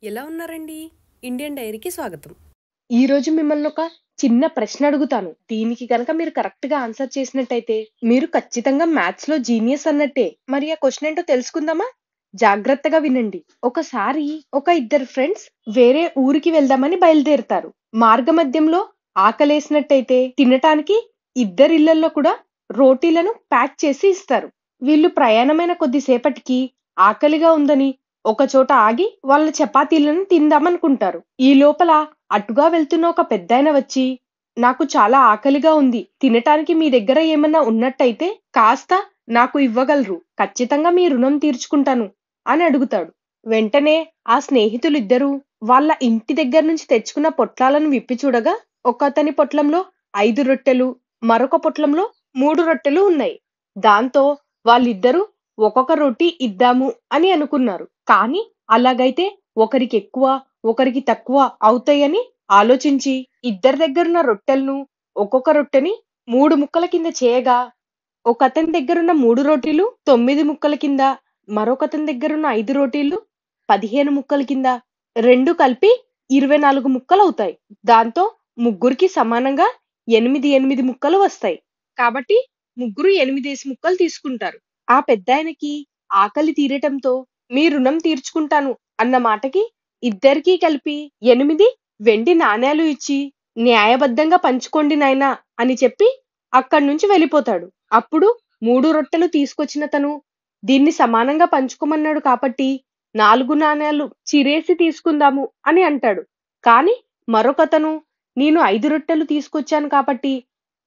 ఎలా ఉన్నారండి? ఇండియన్ డైరీకి స్వాగతం. ఈ రోజు మిమ్మల్ని ఒక చిన్న ప్రశ్న అడుగుతాను. దీనికి గనక మీరు కరెక్ట్ గా ఆన్సర్ చేసినట్టయితే మీరు ఖచ్చితంగా మ్యాథ్స్ లో జీనియస్ అన్నట్టే. మరి ఆ క్వశ్చన్ ఏంటో తెలుసుకుందామా? జాగ్రత్తగా వినండి. ఒకసారి ఒక ఇద్దరు ఫ్రెండ్స్ వేరే ఊరికి వెళ్దామని బయలుదేరుతారు. మార్గమధ్యంలో ఆకలేసినట్టయితే తినటానికి ఇద్దరి ఇళ్లల్లో కూడా రోటీలను ప్యాక్ చేసి ఇస్తారు. వీళ్ళు ప్రయాణమైన కొద్దిసేపటికి ఆకలిగా ఉందని ఒక చోట ఆగి వాళ్ళ చపాతీలను తిందామనుకుంటారు. ఈ లోపల అటుగా వెళ్తున్న ఒక పెద్దాయన వచ్చి, "నాకు చాలా ఆకలిగా ఉంది. తినటానికి మీ దగ్గర ఏమన్నా ఉన్నట్టయితే కాస్త నాకు ఇవ్వగలరు. ఖచ్చితంగా మీ రుణం తీర్చుకుంటాను" అని అడుగుతాడు. వెంటనే ఆ స్నేహితులిద్దరూ వాళ్ళ ఇంటి దగ్గర నుంచి తెచ్చుకున్న పొట్లాలను విప్పి చూడగా, ఒకతని పొట్లంలో 5 రొట్టెలు, మరొక పొట్లంలో 3 రొట్టెలు ఉన్నాయి. దాంతో వాళ్ళిద్దరూ ఒక్కొక్క రొట్టి ఇద్దాము అని అనుకున్నారు. కానీ అలాగైతే ఒకరికి ఎక్కువ, ఒకరికి తక్కువ అవుతాయని ఆలోచించి ఇద్దరి దగ్గరున్న రొట్టెలను ఒక్కొక్క రొట్టెని 3 ముక్కల కింద చేయగా, ఒకతని దగ్గరున్న 3 రోటీలు 9 ముక్కల కింద, మరొకతని దగ్గరున్న 5 రోటీలు 15 ముక్కల కింద, 2 కలిపి 24 ముక్కలవుతాయి. దాంతో ముగ్గురికి సమానంగా 8 ముక్కలు వస్తాయి. కాబట్టి ముగ్గురు 8 ముక్కలు తీసుకుంటారు. ఆ పెద్దాయనకి ఆకలి తీరటంతో మీ రుణం తీర్చుకుంటాను అన్న మాటకి ఇద్దరికీ కలిపి 8 వెండి నాణేలు ఇచ్చి న్యాయబద్ధంగా పంచుకోండి నాయనా అని చెప్పి అక్కడి నుంచి వెళ్ళిపోతాడు. అప్పుడు 3 రొట్టెలు తీసుకొచ్చిన తను దీన్ని సమానంగా పంచుకోమన్నాడు కాబట్టి 4 నాణేలు చిరేసి తీసుకుందాము అని అంటాడు. కానీ మరొకతను నేను 5 రొట్టెలు తీసుకొచ్చాను కాబట్టి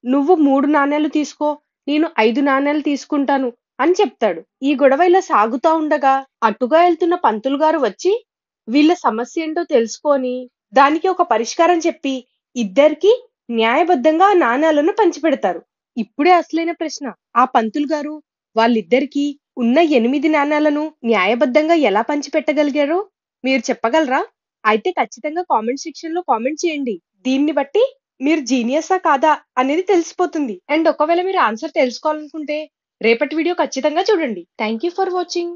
నువ్వు 3 నాణేలు తీసుకో, నేను 5 నాణేలు తీసుకుంటాను అని చెప్తాడు. ఈ గొడవ ఇలా సాగుతా ఉండగా అటుగా వెళ్తున్న పంతులు గారు వచ్చి వీళ్ళ సమస్య ఏంటో తెలుసుకొని దానికి ఒక పరిష్కారం చెప్పి ఇద్దరికి న్యాయబద్ధంగా ఆ నాణేలను పంచిపెడతారు. ఇప్పుడే అసలైన ప్రశ్న, ఆ పంతులు గారు వాళ్ళిద్దరికీ ఉన్న 8 నాణేలను న్యాయబద్ధంగా ఎలా పంచిపెట్టగలిగారో మీరు చెప్పగలరా? అయితే ఖచ్చితంగా కామెంట్ సెక్షన్ లో కామెంట్ చేయండి. దీన్ని బట్టి మీరు జీనియసా కాదా అనేది తెలిసిపోతుంది. అండ్ ఒకవేళ మీరు ఆన్సర్ తెలుసుకోవాలనుకుంటే రేపటి వీడియో ఖచ్చితంగా చూడండి. Thank you for watching.